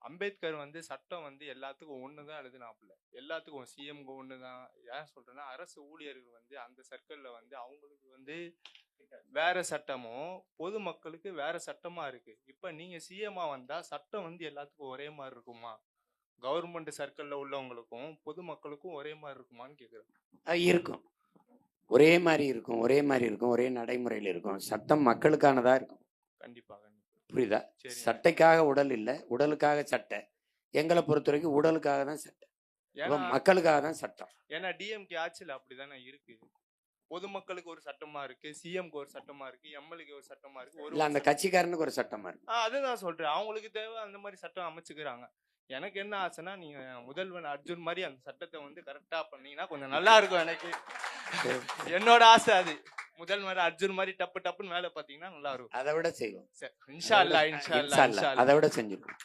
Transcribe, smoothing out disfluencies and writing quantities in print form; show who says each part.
Speaker 1: அம்பேத்கர் வந்து சட்டம் வந்து எல்லாத்துக்கும் ஒண்ணுதான் எழுதினாப்புல. எல்லாத்துக்கும் சிஎம்க்கு ஒண்ணுதான். ஏன் சொல்றேன்னா, அரசு ஊழியர்கள் வந்து அந்த சர்க்கிள்ல வந்து அவங்களுக்கு வந்து வேற சட்டமும் பொதுமக்களுக்கு வேற சட்டமா இருக்கு. இப்ப நீங்க சிஎம்மா வந்தா சட்டம் வந்து எல்லாத்துக்கும் ஒரே மாதிரி இருக்குமா? கவர்மெண்ட் சர்க்கிள்ல உள்ளவங்களுக்கும் பொதுமக்களுக்கும் ஒரே மாதிரி இருக்குமான்னு கேக்குறேன்.
Speaker 2: இருக்கும், ஒரே மாதிரி இருக்கும், ஒரே மாதிரி இருக்கும், ஒரே நடைமுறையில் இருக்கும். சட்டம் மக்களுக்கானதா இருக்கும்.
Speaker 1: கண்டிப்பா.
Speaker 2: புரியுதா? சட்டைக்காக உடல் இல்லை, உடலுக்காக சட்டை. எங்களை பொறுத்த வரைக்கும் உடலுக்காக தான் சட்டை, மக்களுக்காக தான் சட்டம்.
Speaker 1: ஏன்னா டிஎம்கே ஆட்சியில் அப்படிதானே இருக்கு. பொதுமக்களுக்கு ஒரு சட்டமா இருக்கு, சிஎம்க்கு ஒரு சட்டமா இருக்கு, எம்எல்ஏக்கு ஒரு சட்டமா இருக்கு,
Speaker 2: அந்த கட்சிக்காரனுக்கு ஒரு சட்டமா இருக்கு.
Speaker 1: அதுதான் சொல்றேன். அவங்களுக்கு தேவை அந்த மாதிரி சட்டம் அமைச்சுக்கிறாங்க. எனக்கு என்ன ஆசைன்னா, நீங்க முதல்வன் அர்ஜுன் மாதிரி அந்த சட்டத்தை வந்து கரெக்டா பண்ணீங்கன்னா கொஞ்சம் நல்லா இருக்கும். எனக்கு என்னோட ஆசை அது. முதல்வர் அர்ஜுன் மாதிரி டப்புன்னு வேலை பார்த்தீங்கன்னா நல்லா இருக்கும்.
Speaker 2: அதை விட செய்வோம்.
Speaker 1: இன்ஷா அல்லாஹ்,
Speaker 2: அதை விட செஞ்சிருக்கோம்.